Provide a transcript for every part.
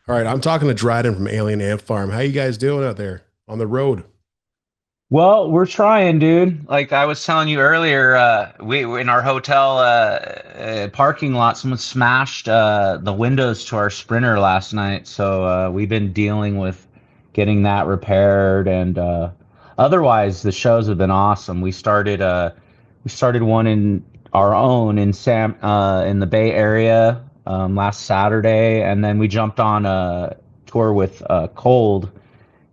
All right, I'm talking to Dryden from Alien Ant Farm. How you guys doing out there on the road? Well, we're trying, dude. Like I was telling you earlier, we in our hotel parking lot, someone smashed the windows to our Sprinter last night. So we've been dealing with getting that repaired, and otherwise the shows have been awesome. We started one in our own in Sam in the Bay Area last Saturday, and then we jumped on a tour with Cold.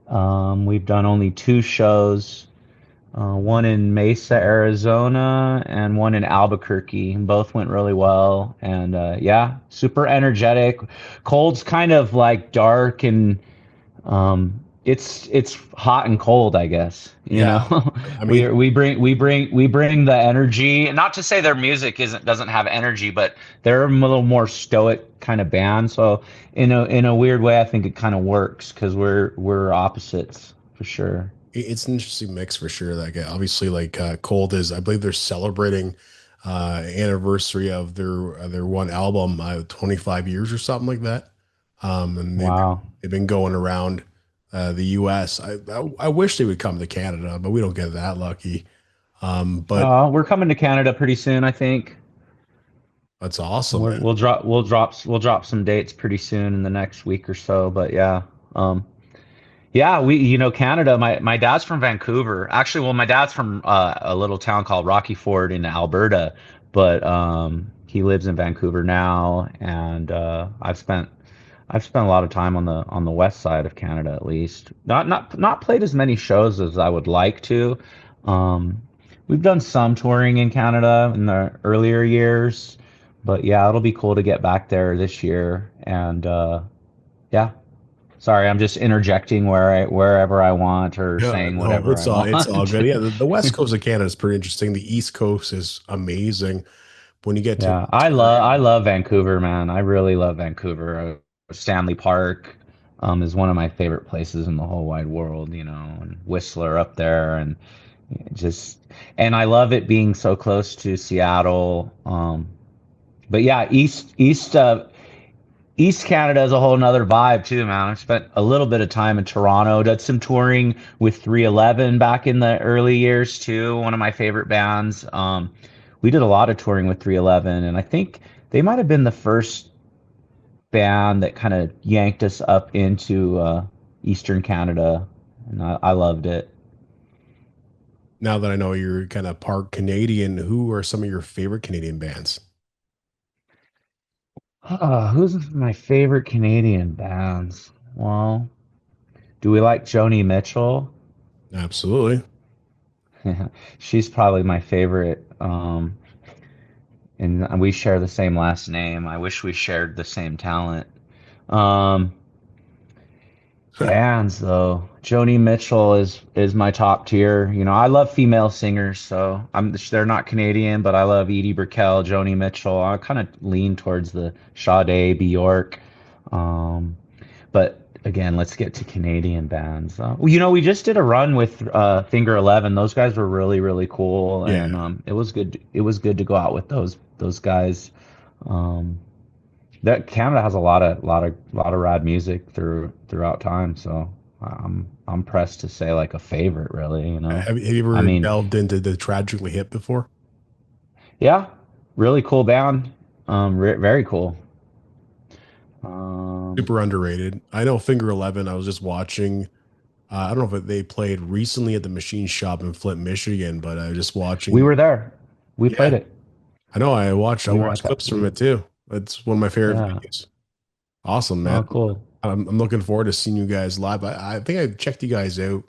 We've done only two shows, one in Mesa, Arizona, and one in Albuquerque. Both went really well, and yeah, super energetic. Cold's kind of like dark and it's hot and cold, I guess. You Yeah, know, I we mean, we bring the energy. Not to say their music doesn't have energy, but they're a little more stoic kind of band. So in a weird way, I think it kind of works because we're opposites for sure. it's an interesting mix for sure. Like obviously, like Cold is, I believe they're celebrating anniversary of their one album, 25 years or something like that. And Wow. they've been going around the U.S. I wish they would come to Canada, but we don't get that lucky. But We're coming to Canada pretty soon, I think. that's awesome, man. We'll drop some dates pretty soon in the next week or so. But um, yeah, Canada. My dad's from Vancouver. Actually, well, my dad's from a little town called Rocky Ford in Alberta, but he lives in Vancouver now, and I've spent a lot of time on the west side of Canada, at least. Not played as many shows as I would like to. Um, we've done some touring in Canada in the earlier years, but yeah, it'll be cool to get back there this year. And yeah, sorry, I'm just interjecting wherever I want or Yeah, saying no, whatever I it's all want. good. Yeah, the West Coast of Canada is pretty interesting. The East Coast is amazing. When you get to Yeah, I Ontario, love Vancouver, man. I really love Vancouver. Stanley Park is one of my favorite places in the whole wide world, and Whistler up there, and just and I love it being so close to Seattle. But yeah, East Canada is a whole nother vibe too, man. I've spent a little bit of time in Toronto, did some touring with 311 back in the early years too. One of my favorite bands. We did a lot of touring with 311, and I think they might have been the first band that kind of yanked us up into Eastern Canada, and I loved it. now that I know you're kind of part Canadian, who are some of your favorite Canadian bands? Who's my favorite Canadian bands? Well, do we like Joni Mitchell? Absolutely. She's probably my favorite. And we share the same last name. I wish we shared the same talent. Um, Bands though, Joni Mitchell is my top tier. I love female singers, so they're not Canadian, but I love Edie Brickell, Joni Mitchell. I kind of lean towards the Sade, Bjork. Um, but again, let's get to Canadian bands. We just did a run with Finger Eleven. Those guys were really, really cool, and Yeah. it was good. It was good to go out with those guys. Um, that Canada has a lot of rad music throughout time. So I'm pressed to say like a favorite, really. Have you I ever mean, delved into the Tragically Hip before? yeah, really cool band. Very cool. Um, Super underrated. I know Finger Eleven. I was just watching. I don't know if they played recently at the Machine Shop in Flint, Michigan, but I was just we watching. were there. We played Yeah, it. I know. I We were at watched that. clips from it too. It's one of my favorite Yeah. venues. Awesome, man. Oh, cool. I'm looking forward to seeing you guys live. I think I checked you guys out.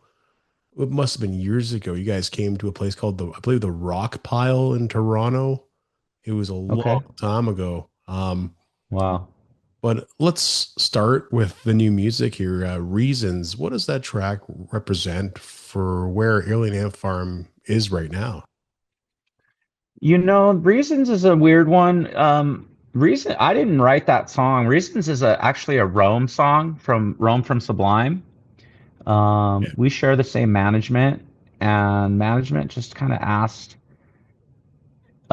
It must have been years ago. You guys came to a place called I believe the Rock Pile in Toronto. It was a long Okay. time ago. Wow. But let's start with the new music here. Reasons. What does that track represent for where Alien Ant Farm is right now? Reasons is a weird one. Reason I didn't write that song. Reasons is actually a Rome song from Rome from Sublime. Yeah. We share the same management, and management just kind of asked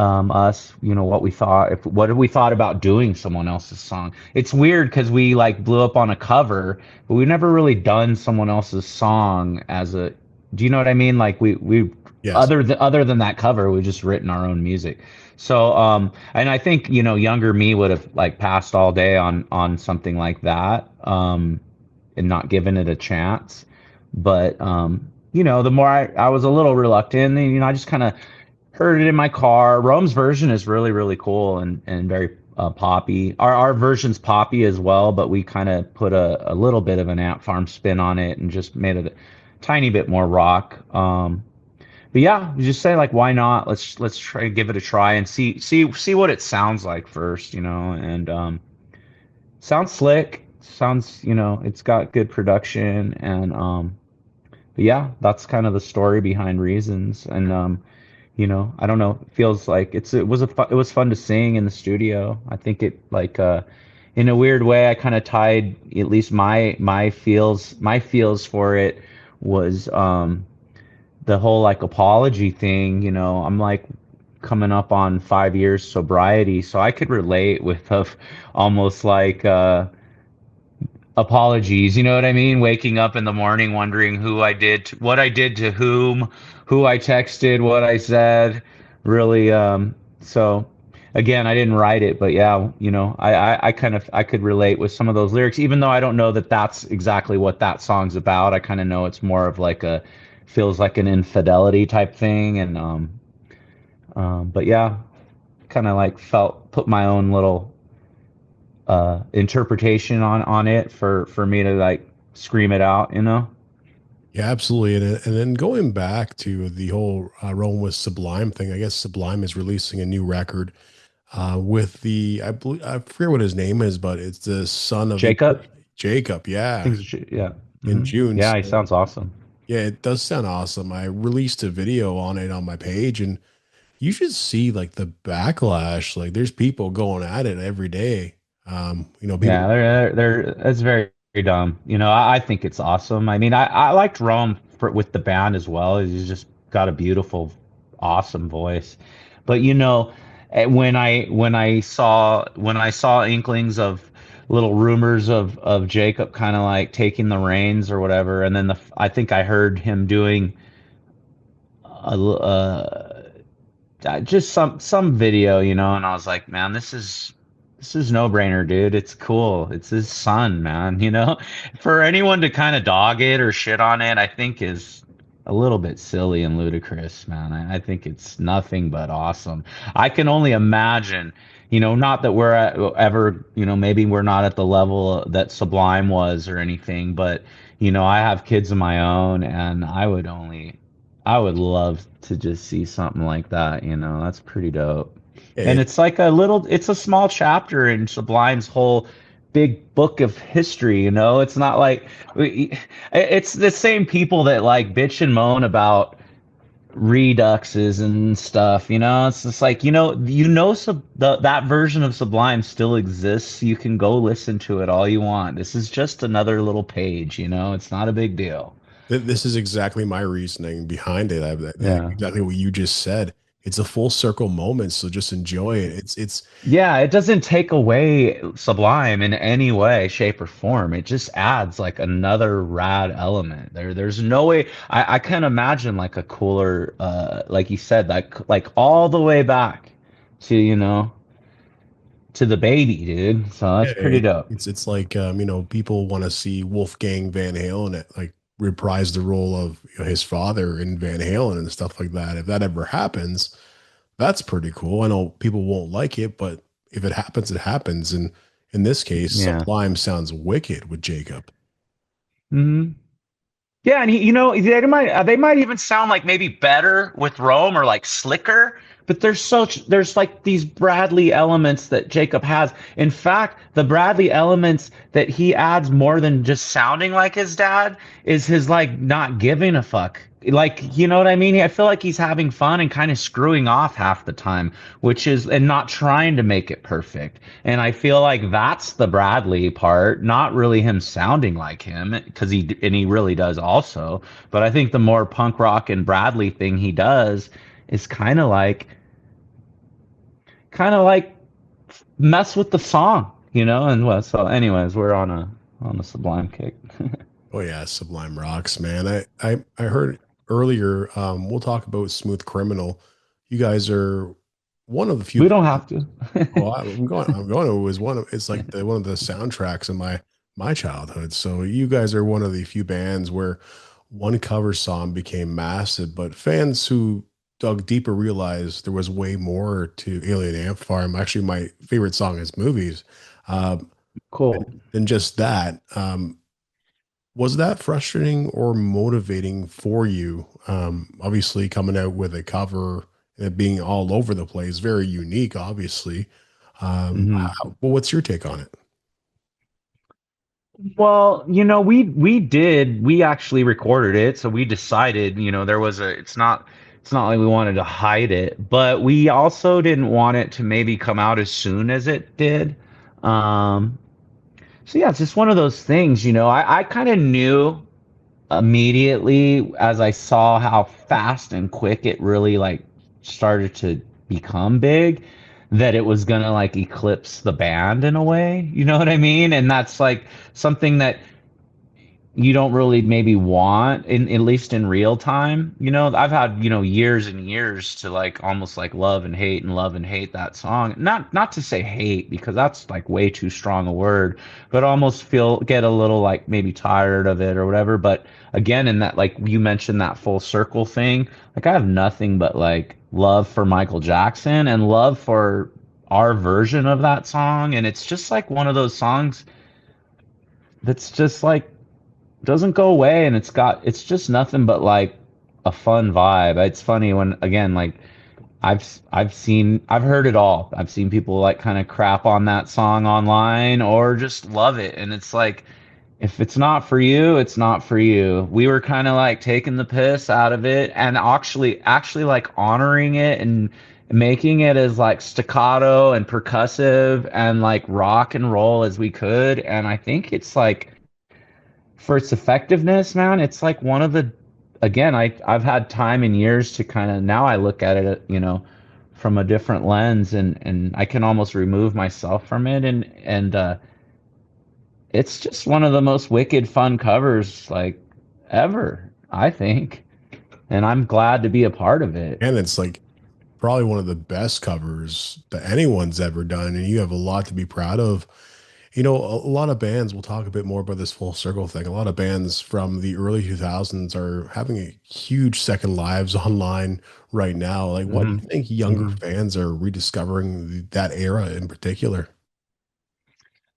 us, what we thought, if what we thought about doing someone else's song. It's weird because we like blew up on a cover, but we've never really done someone else's song as a. Do you know what I mean? Like we Yes. other than that cover, we just written our own music. So and I think younger me would have like passed all day on something like that, and not given it a chance. But the more I was a little reluctant, and I just kind of heard it in my car. Rome's version is really, really cool and very poppy. Our version's poppy as well, but we kind of put a little bit of an Ant Farm spin on it and just made it a tiny bit more rock. But yeah, you just say like, why not? Let's try give it a try and see what it sounds like first, and sounds slick. Sounds, it's got good production and but yeah, that's kind of the story behind Reasons. And I don't know. It feels like it was fun to sing in the studio. I think it like in a weird way I kind of tied at least my feels for it was the whole like apology thing. I'm like coming up on 5 years sobriety, so I could relate with of almost like apologies. You know what I mean? Waking up in the morning wondering what I did to whom, who I texted, what I said. Really, so again, I didn't write it, but yeah, I kind of I could relate with some of those lyrics, even though I don't know that that's exactly what that song's about. I kind of know it's more of like feels like an infidelity type thing, and but yeah, kind of like put my own little interpretation on it for me to like scream it out. Yeah, absolutely. And then going back to the whole Rolling with Sublime thing, I guess Sublime is releasing a new record with I believe I forget what his name is, but it's the son of Jacob, Jacob. Yeah, yeah. in June. Yeah, he So sounds awesome. yeah, it does sound awesome. I released a video on it on my page, and you should see like the backlash. Like, there's people going at it every day. People. Yeah, that's very, very dumb. I think it's awesome. I mean, I liked Rome with the band as well. He's just got a beautiful, awesome voice. But when I saw inklings of little rumors of Jacob kind of like taking the reins or whatever, and then I think I heard him doing just some video, and I was like, man, this is no brainer, dude. It's cool. It's his son, man. For anyone to kind of dog it or shit on it, I think is a little bit silly and ludicrous, man. I think it's nothing but awesome. I can only imagine, not that ever, maybe we're not at the level that Sublime was or anything, but I have kids of my own, and I would love to just see something like that. That's pretty dope. And It, it's like it's a small chapter in Sublime's whole big book of history. It's not like it's the same people that like bitch and moan about reduxes and stuff. It's just like, that version of Sublime still exists. You can go listen to it all you want. This is just another little page. It's not a big deal. this is exactly my reasoning behind it. Yeah. Exactly what you just said. It's a full circle moment, so just enjoy it. It's Yeah, it doesn't take away Sublime in any way, shape, or form. It just adds like another rad element. There's no way I can't imagine like a cooler like you said, like all the way back to, to the baby, dude. So yeah, that's pretty dope. it's like people want to see Wolfgang Van Halen like reprise the role of his father in Van Halen and stuff like that. If that ever happens, that's pretty cool. I know people won't like it, but if it happens, it happens. And in this case, Yeah. Sublime sounds wicked with Jacob. Hmm. Yeah, and they might even sound like maybe better with Rome or like slicker, but there's like these Bradley elements that Jacob has. In fact, the Bradley elements that he adds more than just sounding like his dad is his like not giving a fuck. Like, you know what I mean? I feel like he's having fun and kind of screwing off half the time, and not trying to make it perfect. And I feel like that's the Bradley part, not really him sounding like him, because he really does also. But I think the more punk rock and Bradley thing he does is kind of like kind of like mess with the song, and what so anyways, we're on a Sublime kick. Oh yeah, Sublime rocks, man. I heard earlier. We'll talk about Smooth Criminal. You guys are one of the few. We don't have to. Oh, I'm going. I'm going. It was one of. It's like the one of the soundtracks in my childhood. So you guys are one of the few bands where one cover song became massive, but fans who dug deeper realized there was way more to Alien Ant Farm. Actually, my favorite song is Movies. Um, Cool. than just that. Was that frustrating or motivating for you? Obviously, coming out with a cover and it being all over the place, very unique, obviously. Hmm. Well, what's your take on it? Well, we actually recorded it, so we decided, there was a it's not like we wanted to hide it, but we also didn't want it to maybe come out as soon as it did. Um, so yeah, it's just one of those things, I kind of knew immediately as I saw how fast and quick it really like started to become big, that it was gonna like eclipse the band in a way. You know what I mean? And that's like something that you don't really maybe want in at least in real time. I've had, years and years to like almost like love and hate that song. Not to say hate because that's like way too strong a word, but almost get a little like maybe tired of it or whatever. But again, in that, like you mentioned, that full circle thing, like I have nothing but like love for Michael Jackson and love for our version of that song. And it's just like one of those songs that's just like doesn't go away, and it's just nothing but like a fun vibe. It's funny when, again, like I've heard it all. I've seen people like kind of crap on that song online or just love it, and it's like, if it's not for you, it's not for you. We were kind of like taking the piss out of it and actually like honoring it and making it as like staccato and percussive and like rock and roll as we could. And I think it's like, for its effectiveness, man, it's like one of the, again, I've had time and years to kind of, now I look at it, from a different lens, and I can almost remove myself from it, and it's just one of the most wicked fun covers like ever, I think. And I'm glad to be a part of it. And it's like probably one of the best covers that anyone's ever done, and you have a lot to be proud of. A lot of bands, we'll talk a bit more about this full circle thing. A lot of bands from the early 2000s are having a huge second lives online right now. Like, what do Hmm. you think younger Hmm. fans are rediscovering that era in particular?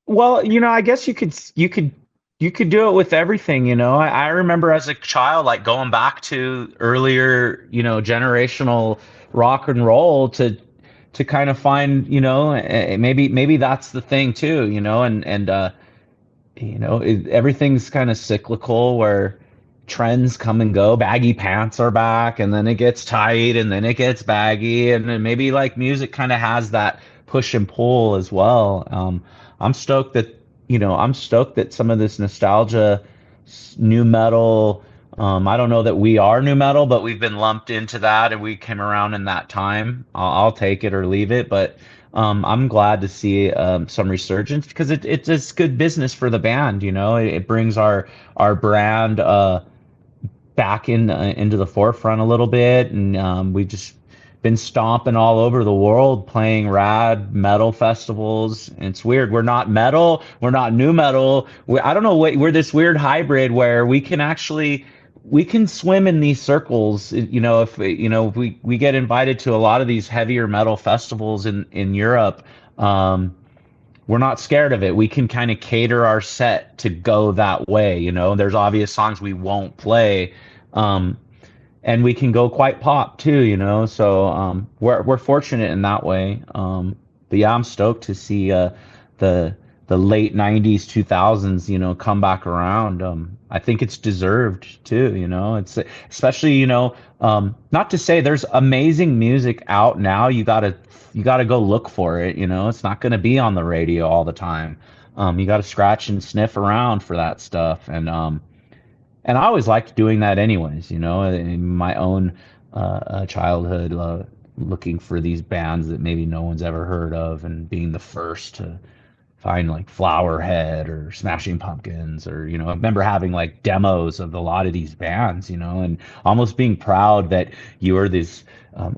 Well, I guess you could do it with everything, I remember as a child like going back to earlier, generational rock and roll to kind of find, maybe that's the thing too, and everything's kind of cyclical where trends come and go. Baggy pants are back, and then it gets tight, and then it gets baggy, and then maybe like music kind of has that push and pull as well. I'm stoked that I'm stoked that some of this nostalgia, new metal. I don't know that we are new metal, but we've been lumped into that, and we came around in that time. I'll take it or leave it, but I'm glad to see some resurgence because it's just good business for the band. It brings our brand back into the forefront a little bit, and we've just been stomping all over the world playing rad metal festivals. And it's weird. We're not metal. We're not new metal. I don't know what we're this weird hybrid where we can swim in these circles. If we get invited to a lot of these heavier metal festivals in Europe. We're not scared of it. We can kind of cater our set to go that way. There's obvious songs we won't play. Um, and we can go quite pop too, So we're fortunate in that way. But yeah, I'm stoked to see the the late '90s, 2000s, come back around. I think it's deserved too. It's especially not to say there's amazing music out now. You gotta go look for it. It's not going to be on the radio all the time. You got to scratch and sniff around for that stuff, and I always liked doing that anyways, in my own childhood. looking for these bands that maybe no one's ever heard of and being the first to find like Flowerhead or Smashing Pumpkins or I remember having like demos of a lot of these bands, and almost being proud that you were this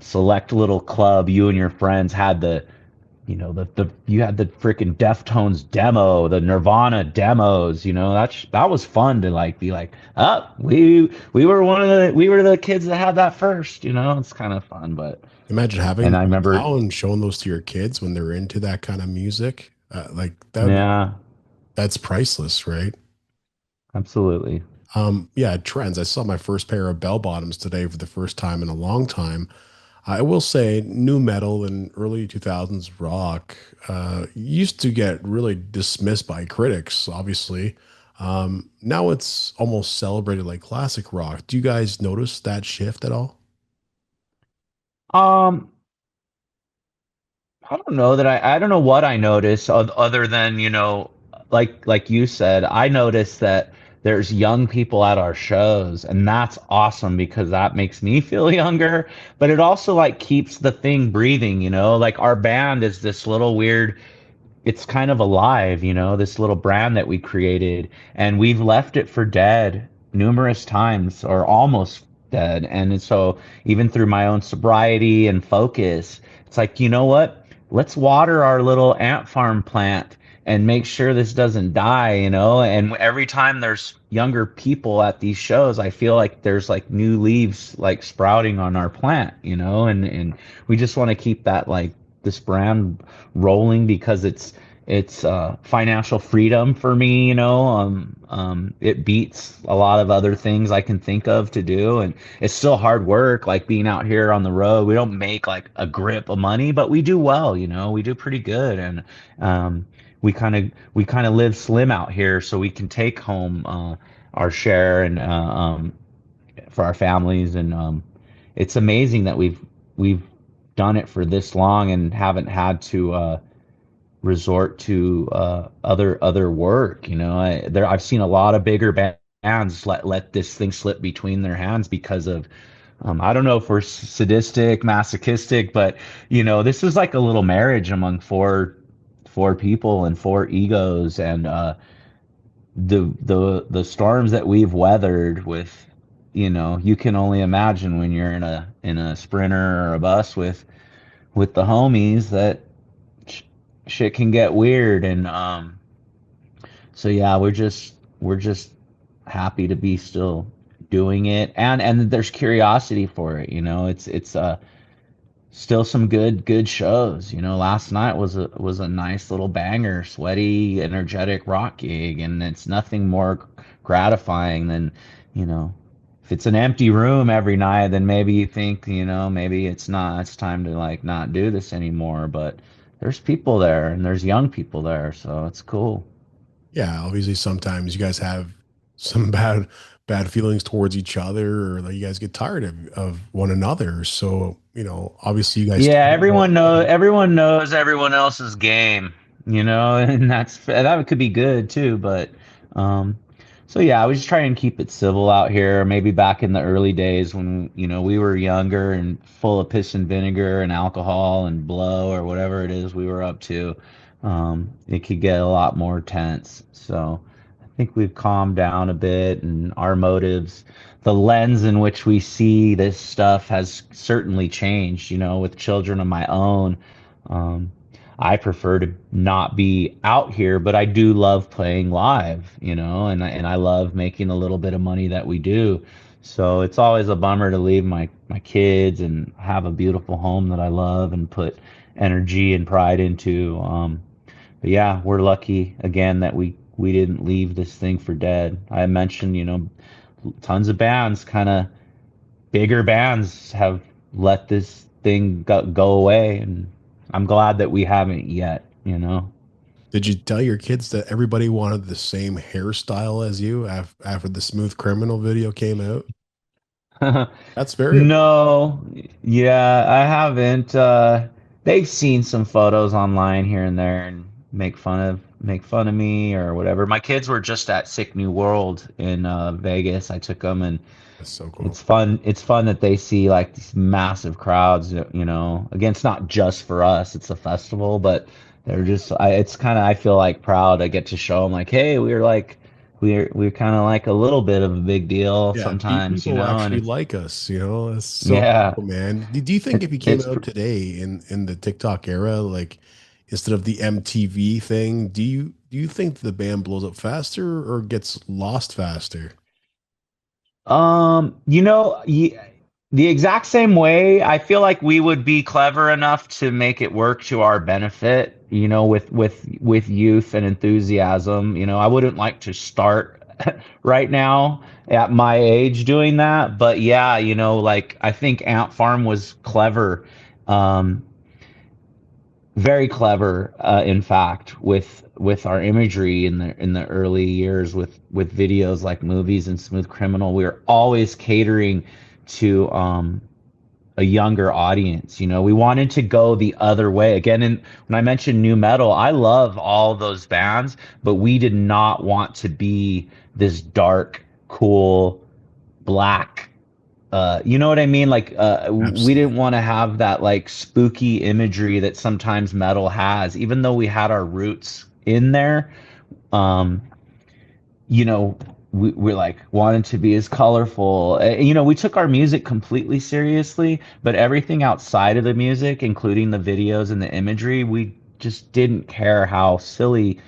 select little club. You and your friends had the you had the freaking Deftones demo, the Nirvana demos. That was fun to like be like, oh, we were the kids that had that first. It's kind of fun, but Imagine and having I those remember, now and showing those to your kids when they're into that kind of music. Like that would be yeah, that's priceless, right? absolutely. Yeah, trends. I saw my first pair of bell bottoms today for the first time in a long time. I will say new metal and early 2000s rock used to get really dismissed by critics, obviously. Now it's almost celebrated like classic rock. Do you guys notice that shift at all? Um, I don't know that I don't know what I notice other than, like you said, I noticed that there's young people at our shows, and that's awesome because that makes me feel younger, but it also like keeps the thing breathing, like our band is this little weird, it's kind of alive, this little brand that we created, and we've left it for dead numerous times or almost dead. And so, even through my own sobriety and focus, it's like, you know what? Let's water our little ant farm plant and make sure this doesn't die, And every time there's younger people at these shows, I feel like there's like new leaves like sprouting on our plant, and we just want to keep that like this brand rolling because it's financial freedom for me. It beats a lot of other things I can think of to do, and it's still hard work, like being out here on the road. We don't make like a grip of money, but we do well. We do pretty good, and um, we kind of live slim out here, so we can take home our share and for our families, and it's amazing that we've done it for this long and haven't had to resort to other work. I've seen a lot of bigger bands let this thing slip between their hands because of I don't know if we're sadistic, masochistic, but this is like a little marriage among four people and four egos, and the storms that we've weathered with. You can only imagine when you're in a sprinter or a bus with the homies that sh- shit can get weird. And so yeah, we're just happy to be still doing it, and there's curiosity for it. It's still some good shows. Last night was a nice little banger, sweaty, energetic rock gig, and it's nothing more gratifying than, you know, if it's an empty room every night, then maybe you think, maybe it's time to like not do this anymore. But there's people there and there's young people there, so it's cool. Yeah, obviously sometimes you guys have some bad feelings towards each other or like you guys get tired of one another. So, obviously you guys Yeah, turn it on. everyone knows everyone else's game, and that could be good too, but um so yeah, I was just trying to keep it civil out here. Maybe back in the early days when, we were younger and full of piss and vinegar and alcohol and blow or whatever it is we were up to, it could get a lot more tense. So I think we've calmed down a bit, and our motives, the lens in which we see this stuff has certainly changed. With children of my own, um, I prefer to not be out here, but I do love playing live, and I love making a little bit of money that we do. So it's always a bummer to leave my kids and have a beautiful home that I love and put energy and pride into. But yeah, we're lucky again that we didn't leave this thing for dead. I mentioned, tons of bands, kind of bigger bands, have let this thing go away, and I'm glad that we haven't yet. Did you tell your kids that everybody wanted the same hairstyle as you after the Smooth Criminal video came out? That's very important. No, yeah, I haven't. They've seen some photos online here and there and make fun of make fun of me or whatever. My kids were just at Sick New World in Vegas. I took them, and That's so cool. it's fun. It's fun that they see like these massive crowds. You know, again, it's not just for us. It's a festival, but they're just. It's kind of. I feel like proud. I get to show them like, hey, we're kind of like a little bit of a big deal Yeah, sometimes, you people know, and actually it's like us, you know. That's so yeah, cool, man. Do you think if you came it's out today in the TikTok era, like instead of the MTV thing, do you think the band blows up faster or gets lost faster? You know, the exact same way, I feel like we would be clever enough to make it work to our benefit, you know, with youth and enthusiasm. You know, I wouldn't like to start right now at my age doing that, but yeah, you know, like I think Ant Farm was clever. Um, very clever, in fact, with our imagery in the early years with videos like movies and Smooth Criminal. We were always catering to a younger audience. You know, we wanted to go the other way. Again, and when I mentioned new metal, I love all those bands, but we did not want to be this dark, cool, black, you know what I mean? Like, we Absolutely. didn't want to have that like spooky imagery that sometimes metal has, even though we had our roots in there. Um, you know, we like wanted to be as colorful. You know, we took our music completely seriously, but everything outside of the music, including the videos and the imagery, we just didn't care how silly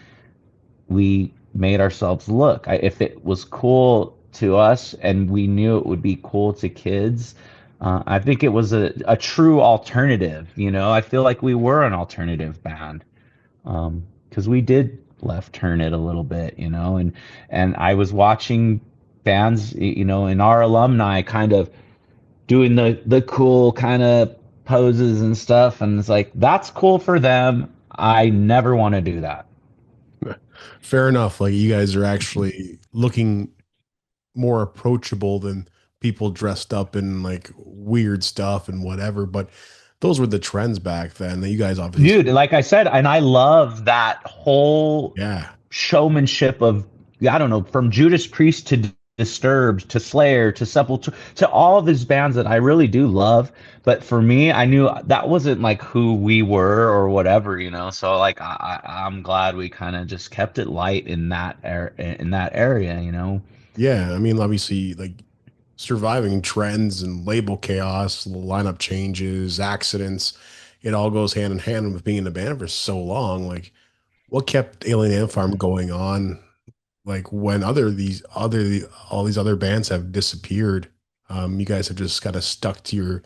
we made ourselves look. If it was cool to us and we knew it would be cool to kids, I think it was a true alternative. You know, I feel like we were an alternative band, because we did left turn it a little bit, you know, and I was watching bands, you know, in our alumni kind of doing the cool kind of poses and stuff, and it's like that's cool for them. I never want to do that. Fair enough. Like you guys are actually looking more approachable than people dressed up in like weird stuff and whatever. But those were the trends back then that you guys obviously, Dude, like I said, and I love that whole yeah. showmanship of, I don't know, from Judas Priest to Disturbed to Slayer to Sepultura to all of these bands that I really do love. But for me, I knew that wasn't like who we were or whatever, you know. So like I'm glad we kind of just kept it light in that area, you know. Yeah. I mean, obviously, like surviving trends and label chaos, lineup changes, accidents, it all goes hand in hand with being in a band for so long. Like, what kept Alien Ant Farm going on? Like when all these other bands have disappeared, you guys have just kind of stuck to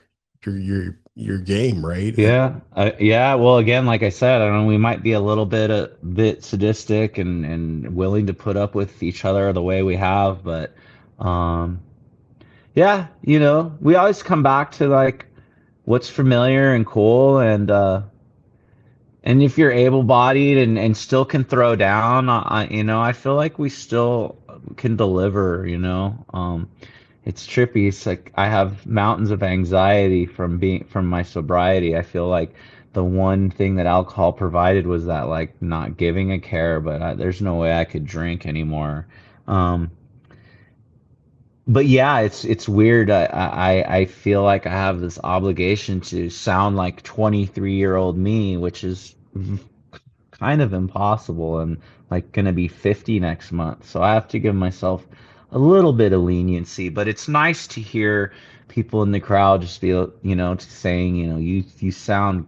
your game, right? And Yeah, yeah. Well, again, like I said, I don't know. We might be a bit sadistic and willing to put up with each other the way we have, but um, yeah, you know, we always come back to like what's familiar and cool, and if you're able-bodied and still can throw down, you know, I feel like we still can deliver. You know, it's trippy. It's like I have mountains of anxiety from my sobriety. I feel like the one thing that alcohol provided was that like not giving a care, but there's no way I could drink anymore. Um, but yeah, it's weird. I feel like I have this obligation to sound like 23-year-old me, which is kind of impossible. And like gonna be 50 next month, so I have to give myself a little bit of leniency. But it's nice to hear people in the crowd just feel, you know, saying, you know, you sound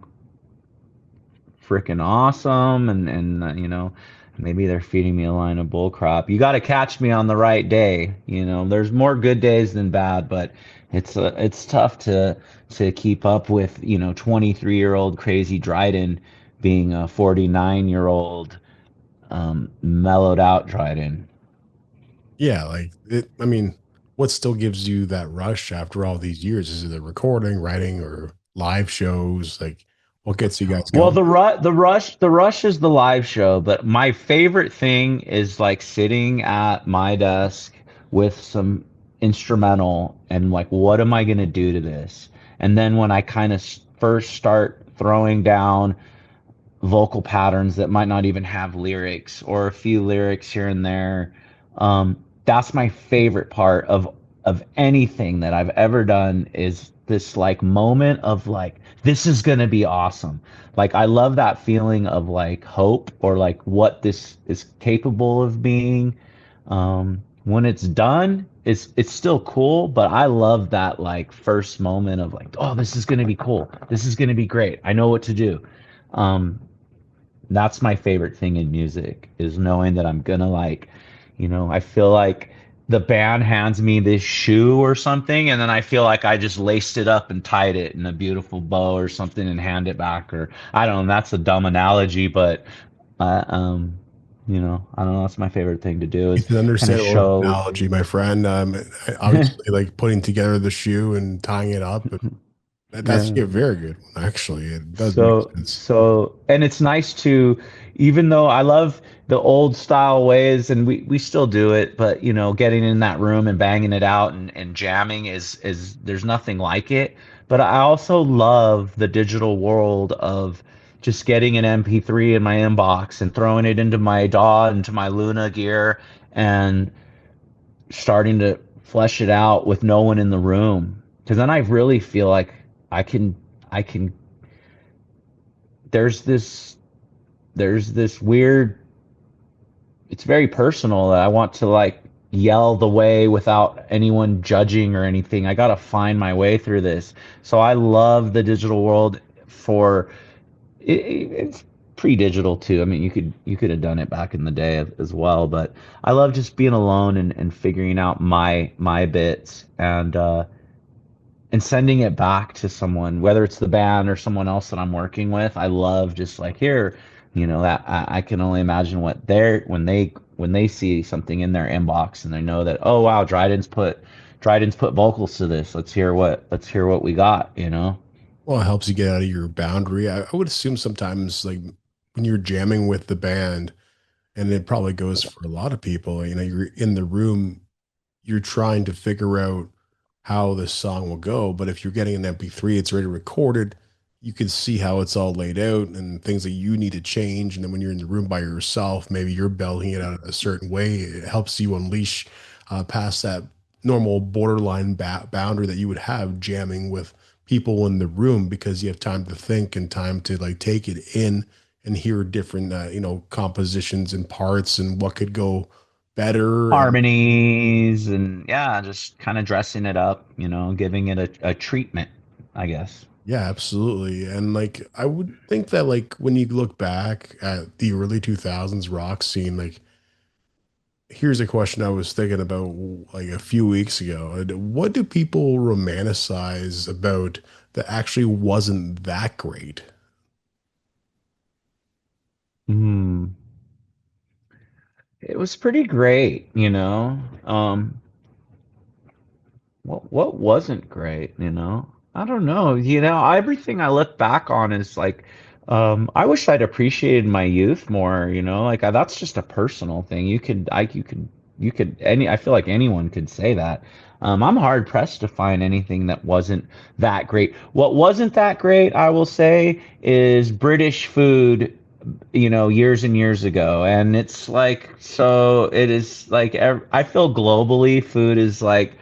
freaking awesome, and you know, maybe they're feeding me a line of bull crap. You got to catch me on the right day. You know, there's more good days than bad, but it's tough to keep up with, you know, 23-year-old crazy Dryden being a 49-year-old mellowed out Dryden. yeah, like it, I mean, what still gives you that rush after all these years? Is it the recording, writing, or live shows? Like, what gets you guys Well, going? the rush is the live show, but my favorite thing is like sitting at my desk with some instrumental and like, what am I gonna do to this? And then when I kind of first start throwing down vocal patterns that might not even have lyrics or a few lyrics here and there. That's my favorite part of anything that I've ever done is this like moment of like this is gonna be awesome. Like I love that feeling of like hope or like what this is capable of being. When it's done, it's still cool, but I love that like first moment of like, oh, this is gonna be cool. This is gonna be great. I know what to do. Um, that's my favorite thing in music is knowing that I'm gonna like, I feel like the band hands me this shoe or something, and then I feel like I just laced it up and tied it in a beautiful bow or something and hand it back. Or I don't know, that's a dumb analogy, but uh, um, I don't know, that's my favorite thing to do is It's an kind of understandable show. analogy, my friend. Obviously, like putting together the shoe and tying it up. That's Yeah. a very good one, actually. It does make So, sense. so, and it's nice to, even though I love the old style ways and we still do it, but getting in that room and banging it out and jamming is there's nothing like it. But I also love the digital world of just getting an MP3 in my inbox and throwing it into my DAW, into my Luna gear and starting to flesh it out with no one in the room. Because then I really feel like I can, I can, there's this there's this weird, it's very personal that I want to like yell the way without anyone judging or anything. I got to find my way through this. So I love the digital world for it's pre-digital too. I mean, you could have done it back in the day as well, but I love just being alone and figuring out my bits and sending it back to someone, whether it's the band or someone else that I'm working with. I love just like here, that I can only imagine what they're when they see something in their inbox and they know that, oh wow, Dryden's put vocals to this. Let's hear what we got. Well, it helps you get out of your boundary. I would assume sometimes, like when you're jamming with the band, and it probably goes for a lot of people, you're in the room, you're trying to figure out how this song will go. But if you're getting an MP3, it's already recorded. You can see how it's all laid out and things that you need to change. And then when you're in the room by yourself, maybe you're belting it out a certain way. It helps you unleash past that normal borderline boundary that you would have jamming with people in the room because you have time to think and time to like take it in and hear different, compositions and parts and what could go better. And Harmonies and yeah, just kind of dressing it up, giving it a treatment, I guess. yeah, absolutely. And like I would think that like when you look back at the early 2000s rock scene, like here's a question I was thinking about like a few weeks ago. What do people romanticize about that actually wasn't that great? Hmm. It was pretty great. What wasn't great? I don't know. Everything I look back on is like I wish I'd appreciated my youth more. Like that's just a personal thing. You could any I feel like anyone could say that. I'm hard pressed to find anything that wasn't that great. What wasn't that great, I will say, is British food years and years ago. And it's like, so it is like, I feel globally food is like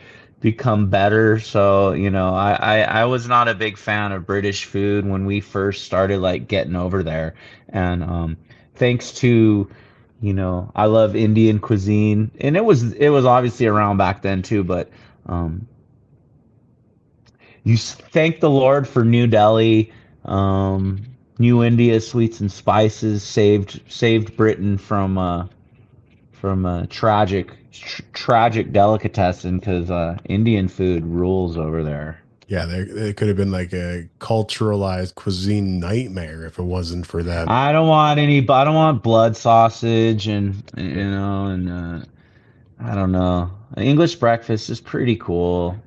become better. So, I was not a big fan of British food when we first started like getting over there. And, thanks to, I love Indian cuisine and it was obviously around back then too, but, um, thank the Lord for New Delhi. New India sweets and spices saved Britain from a tragic delicatessen because Indian food rules over there. Yeah, it could have been like a culturalized cuisine nightmare if it wasn't for that. I don't want blood sausage and I don't know. English breakfast is pretty cool.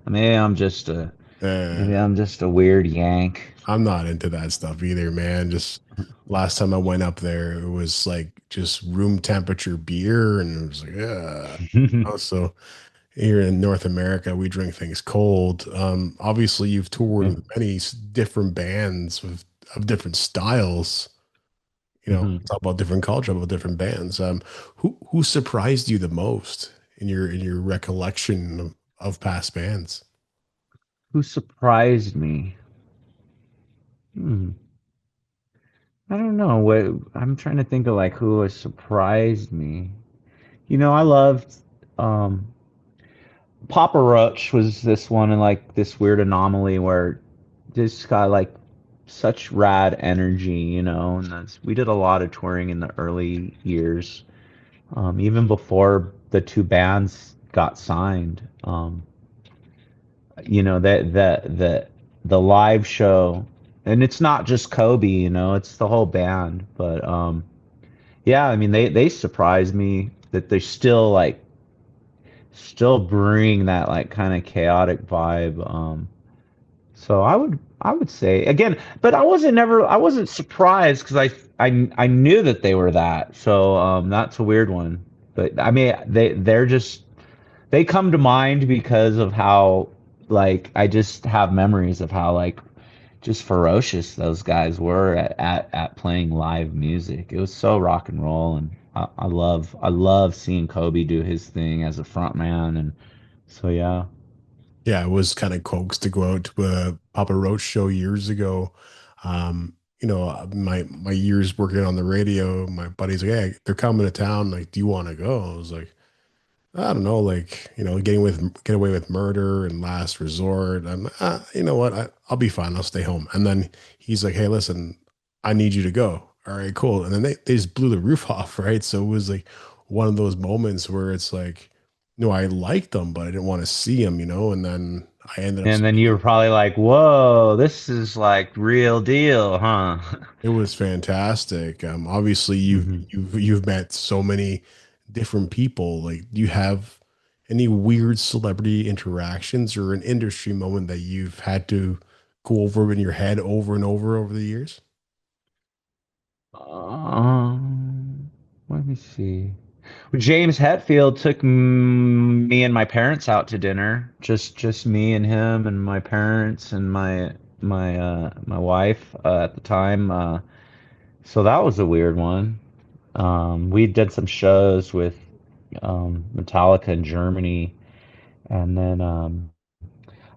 Uh, Maybe I'm just a weird Yank. I'm not into that stuff either, man. Just last time I went up there, it was like just room temperature beer, and it was like, yeah. Also, here in North America, we drink things cold. Obviously, you've toured with many different bands of different styles. Hmm. talk about different culture, about different bands. Who surprised you the most in your recollection of past bands? Who surprised me? Hmm. I don't know what I'm trying to think of like who has surprised me. I loved um Papa Roach was this one and like this weird anomaly where this guy like such rad energy, and we did a lot of touring in the early years, even before the two bands got signed. The live show, and it's not just Kobe, it's the whole band, but yeah, I mean they surprised me that they're still bring that like kind of chaotic vibe. So I would say again, but I wasn't surprised because I knew that they were that. So that's a weird one. But I mean they come to mind because of how like I just have memories of how like just ferocious those guys were at playing live music. It was so rock and roll, and I love seeing Kobe do his thing as a front man, and so yeah. Yeah, I was kind of coaxed to go out to a Papa Roach show years ago. My years working on the radio, my buddy's like, "Hey, they're coming to town. Like, do you want to go?" I was like, "I don't know, like, get away with murder and last resort." I'm like, you know what? I'll be fine. I'll stay home. And then he's like, "Hey, listen, I need you to go." All right, cool. And then they just blew the roof off, right? So it was like one of those moments where it's like, no, I liked them, but I didn't want to see them, and then I ended up And then you were spending. probably like, "Whoa, this is like real deal, huh?" It was fantastic. Obviously Hmm. you've met so many different people. Like, do you have any weird celebrity interactions or an industry moment that you've had to go over in your head over and over the years? Let me see. James Hetfield took me and my parents out to dinner. Just me and him and my parents and my wife at the time. So that was a weird one. We did some shows with Metallica in Germany, and then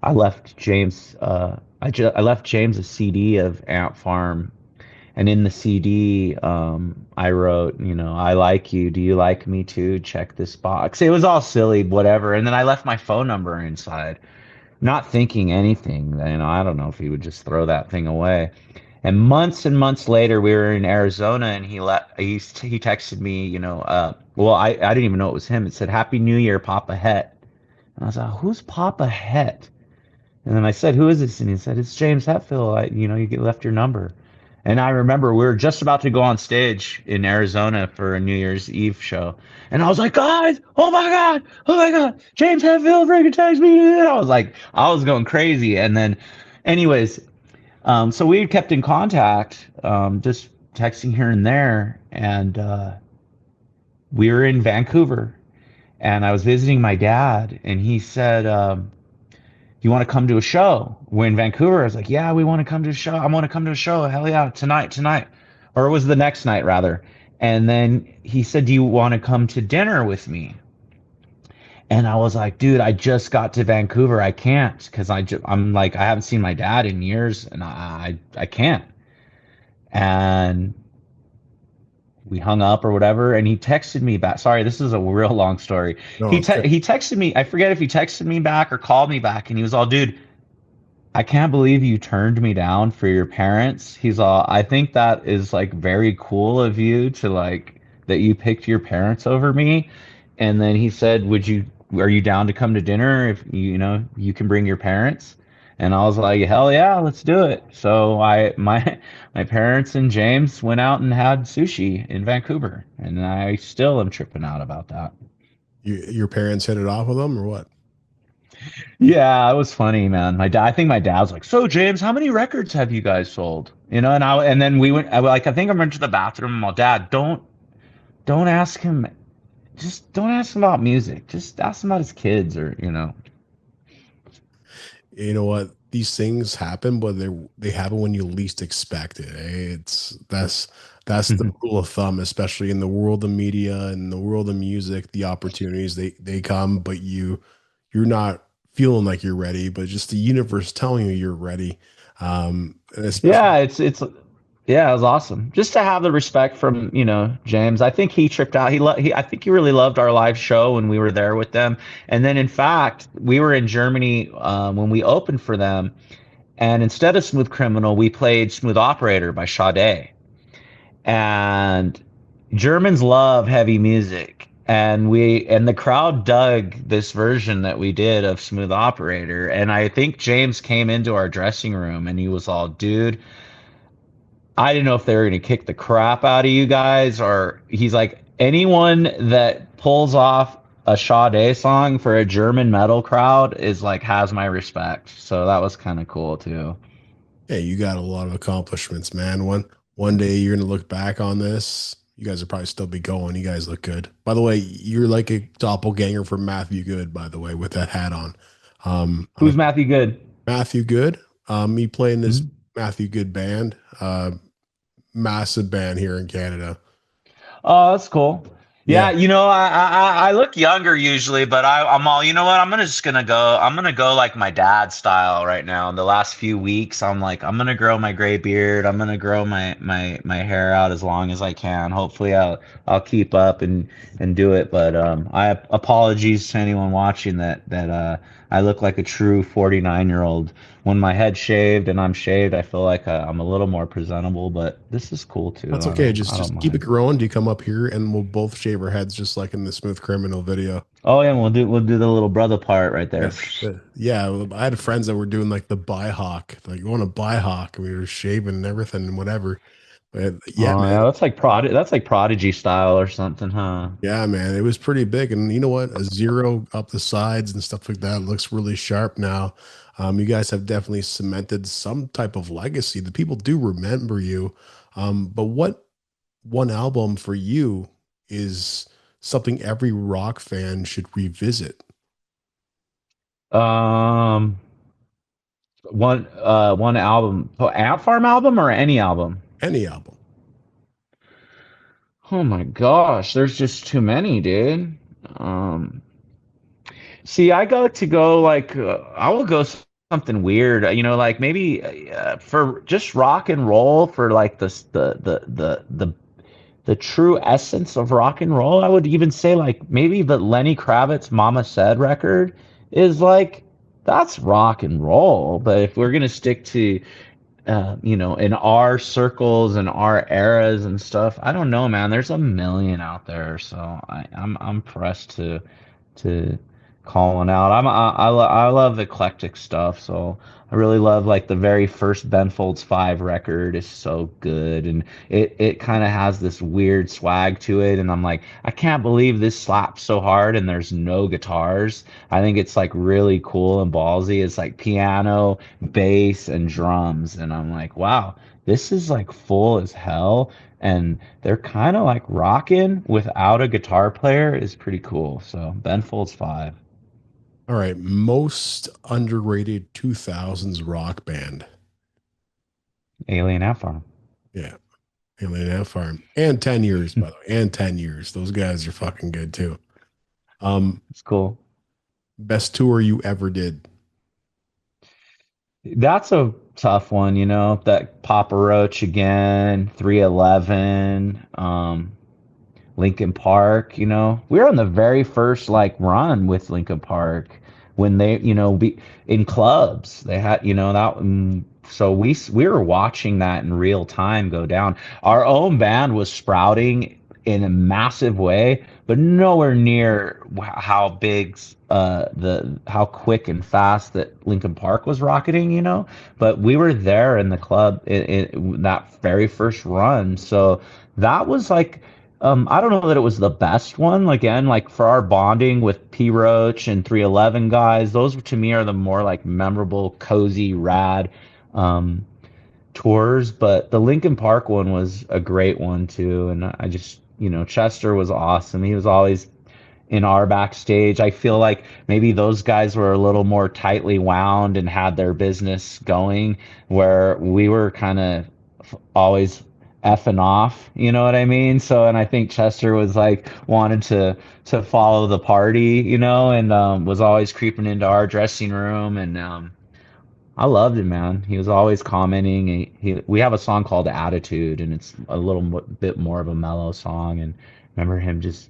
I left James. I left James a CD of Ant Farm, and in the CD, I wrote, I like you. Do you like me too? Check this box. It was all silly, whatever. And then I left my phone number inside, not thinking anything. I don't know if he would just throw that thing away. And months later, we were in Arizona, and he texted me, well, I didn't even know it was him. It said, "Happy New Year, Papa Het." And I was like, "Who's Papa Het?" And then I said, "Who is this?" And he said, "It's James Hetfield. Left your number." And I remember we were just about to go on stage in Arizona for a New Year's Eve show. And I was like, "Guys, oh my God, James Hetfield freaking text me." And I was going crazy. And then, anyways, so we kept in contact, just texting here and there. And we were in Vancouver, and I was visiting my dad, and he said, "You want to come to a show?" We're in Vancouver. I was like, "Yeah, we want to come to a show. I want to come to a show. Hell yeah, tonight." Or it was the next night, rather. And then he said, "Do you want to come to dinner with me?" And I was like, "Dude, I just got to Vancouver. I can't because I'm like, I haven't seen my dad in years, and I can't." And we hung up or whatever, and he texted me back. Sorry, this is a real long story. No, it's good. He texted me. I forget if he texted me back or called me back, and he was all, "Dude, I can't believe you turned me down for your parents." He's all, "I think that is like very cool of you to like that you picked your parents over me." And then he said, are you down to come to dinner if you can bring your parents?" And I was like, "Hell yeah, let's do it." So my parents and James went out and had sushi in Vancouver, and I still am tripping out about that. Your parents hit it off with them or what? Yeah, it was funny, man. I think my dad was like, "So, James, how many records have you guys sold?" And then we went, I think I went to the bathroom. And my dad, don't ask him, just don't ask him about music. Just ask him about his kids, or. You know what? These things happen, but they happen when you least expect it. Eh? that's the rule of thumb, especially in the world of media and the world of music. The opportunities they come, but you're not feeling like you're ready, but just the universe telling you you're ready. And especially Yeah, it's yeah, it was awesome. Just to have the respect from, James. I think he tripped out. I think he really loved our live show when we were there with them. And then in fact, we were in Germany when we opened for them, and instead of Smooth Criminal, we played Smooth Operator by Sade. And Germans love heavy music. And the crowd dug this version that we did of Smooth Operator. And I think James came into our dressing room and he was all, dude, I didn't know if they were going to kick the crap out of you guys, or he's like, anyone that pulls off a Sade song for a German metal crowd is like, has my respect. So that was kind of cool too. Hey, you got a lot of accomplishments, man. One day you're gonna look back on this. You guys will probably still be going. You guys look good. By the way, you're like a doppelganger for Matthew Good, by the way, with that hat on. I Who's don't Matthew Good? Matthew Good. Me playing this Mhm. Matthew Good band, massive band here in Canada. Oh, that's cool. Yeah, Yeah, I look younger usually, but I'm all, you know what? I'm gonna go like my dad style right now. In the last few weeks, I'm like, I'm gonna grow my gray beard. I'm gonna grow my hair out as long as I can. Hopefully, I'll keep up and do it. But I apologies to anyone watching that I look like a true 49-year-old. When my head's shaved and I'm shaved, I feel like I'm a little more presentable. But this is cool too. that's okay. I don't Just keep it mind. growing. Do you come up here and we'll both shave our heads just like in the Smooth Criminal video? Oh yeah, we'll do the little brother part right there. Yeah, yeah. I had friends that were doing like the hawk, like going to hawk, and we were shaving and everything and whatever. But yeah, Oh man. yeah, that's like Prodigy style or something, huh? Yeah, man, it was pretty big. And you know what? A zero up the sides and stuff like that looks really sharp now. You guys have definitely cemented some type of legacy. The people do remember you. But what one album for you is something every rock fan should revisit? Um, one album, Ant Farm album or any album? Any album. Oh my gosh, there's just too many, dude. Um, See, I got to go like I will go something weird, like maybe for just rock and roll for like the true essence of rock and roll. I would even say like maybe the Lenny Kravitz Mama Said record is like that's rock and roll. But if we're gonna stick to in our circles and our eras and stuff, I don't know, man. There's a million out there, so I'm pressed to call one out. I love eclectic stuff, so I really love like the very first Ben Folds 5 record is so good, and it kind of has this weird swag to it, and I'm like, I can't believe this slaps so hard and there's no guitars. I think it's like really cool and ballsy. It's like piano, bass, and drums, and I'm like, wow, this is like full as hell, and they're kind of like rocking without a guitar player is pretty cool. So Ben Folds 5. All right, most underrated 2000s rock band. Alien Ant Farm. Yeah, Alien Ant Farm. And 10 years, by the way. And 10 years. Those guys are fucking good too. Um, It's cool. best tour you ever did. That's a tough one, that Papa Roach again, 311. Lincoln Park, we were on the very first like run with Lincoln Park when they, be in clubs. They had, that. So we were watching that in real time go down. Our own band was sprouting in a massive way, but nowhere near how big the how quick and fast that Lincoln Park was rocketing, But we were there in the club in that very first run, so that was like I don't know that it was the best one. Again, like for our bonding with P Roach and 311 guys, those to me are the more like memorable, cozy, rad um, tours. But the Lincoln Park one was a great one too. And I just, Chester was awesome. He was always in our backstage. I feel like maybe those guys were a little more tightly wound and had their business going, where we were kind of always effing off, you know what I mean? So, and I think Chester was like wanted to follow the party, you know, and was always creeping into our dressing room, and I loved him, man. He was always commenting. We have a song called Attitude, and it's a little bit more of a mellow song. And remember him just,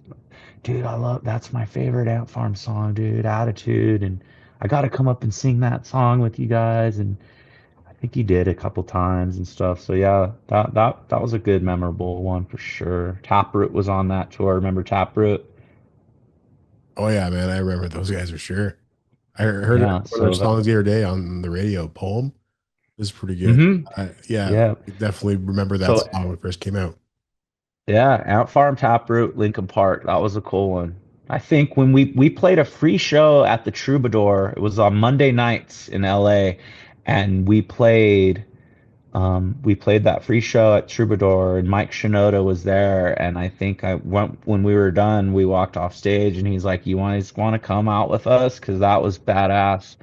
dude, I love that's my favorite Ant Farm song, dude, Attitude. And I got to come up and sing that song with you guys. And I think he did a couple times and stuff. So yeah, that was a good, memorable one for sure. Taproot was on that tour. Remember Taproot? Oh yeah, man, I remember those guys for sure. I heard Yeah. one of their So that. songs the other day on the radio. Poem is pretty good. Hmm. Yeah, Yeah. I definitely remember that So song when it first came out. yeah, Ant Farm, Taproot, Lincoln Park. That was a cool one. I think when we played a free show at the Troubadour, it was on Monday nights in LA, and we played that free show at Troubadour, and Mike Shinoda was there, and I think I went when we were done, we walked off stage, and he's like, "You want to come out with us?" Because that was badass,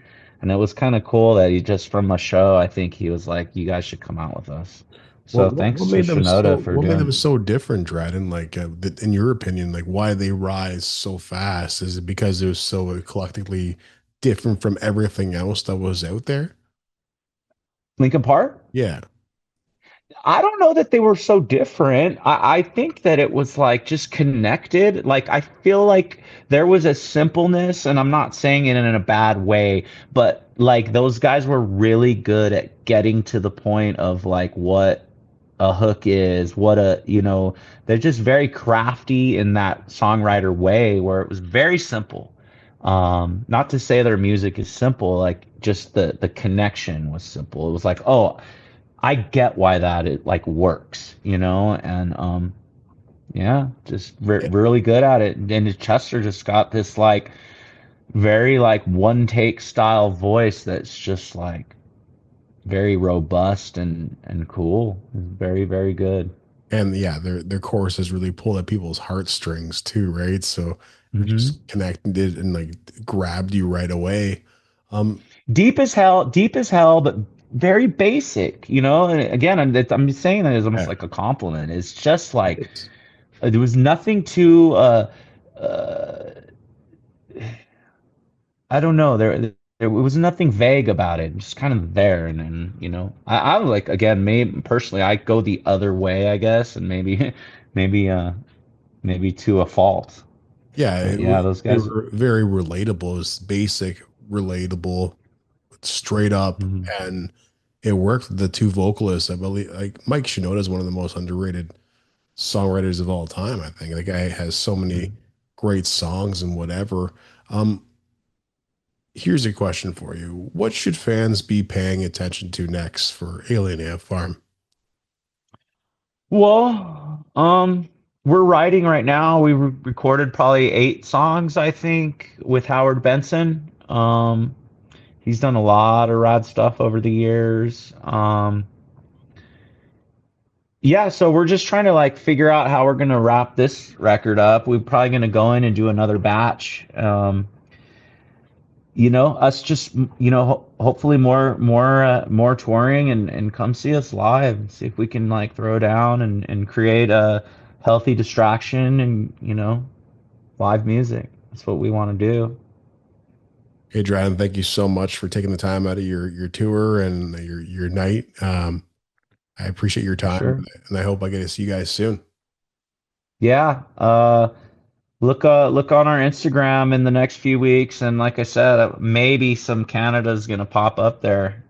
and it was kind of cool that he just from a show, I think he was like, "You guys should come out with us." Well, So what thanks to made them Shinoda for what made them doing. so different, Dryden? Like, in your opinion, like why they rise so fast? Is it because it was so eclectically different from everything else that was out there? Lincoln Park? Yeah. I don't know that they were so different. I think that it was like just connected. Like I feel like there was a simpleness, and I'm not saying it in a bad way, but like those guys were really good at getting to the point of like what a hook is, what a, you know, they're just very crafty in that songwriter way where it was very simple. Not to say their music is simple, like just the connection was simple. It was like, oh, I get why that it like works, you know, and yeah, just really good at it. And Chester just got this like very like one take style voice that's just like very robust and cool. Very, very good. And yeah, their choruses really pulled at people's heartstrings too, right? So it Hmm. just connected it and like grabbed you right away. Um, Deep as hell, but very basic, you know. And again, I'm saying that as almost yeah, like a compliment. It's just like it's, there was nothing too uh I don't know. There was nothing vague about it. Just kind of there, and you know, I like again, maybe personally, I go the other way, I guess, and maybe, maybe, maybe to a fault. yeah, But yeah, those they guys. were very relatable. It's basic, relatable, straight up, Mhm. and it worked with the two vocalists. I believe like Mike Shinoda is one of the most underrated songwriters of all time. I think the guy has so many great songs and whatever. Um, Here's a question for you. What should fans be paying attention to next for Alien Ant Farm? Well, we're writing right now. We recorded probably 8 songs, I think, with Howard Benson. He's done a lot of rad stuff over the years. Yeah, so we're just trying to like figure out how we're gonna wrap this record up. We're probably gonna go in and do another batch. You know, us just you know, hopefully more touring and come see us live and see if we can like throw down and create a healthy distraction and you know, live music. That's what we want to do. Hey, Dryden, thank you so much for taking the time out of your tour and your night. I appreciate your For time, sure. and I hope I get to see you guys soon. Yeah. Look on our Instagram in the next few weeks, and like I said, maybe some Canada's gonna pop up there.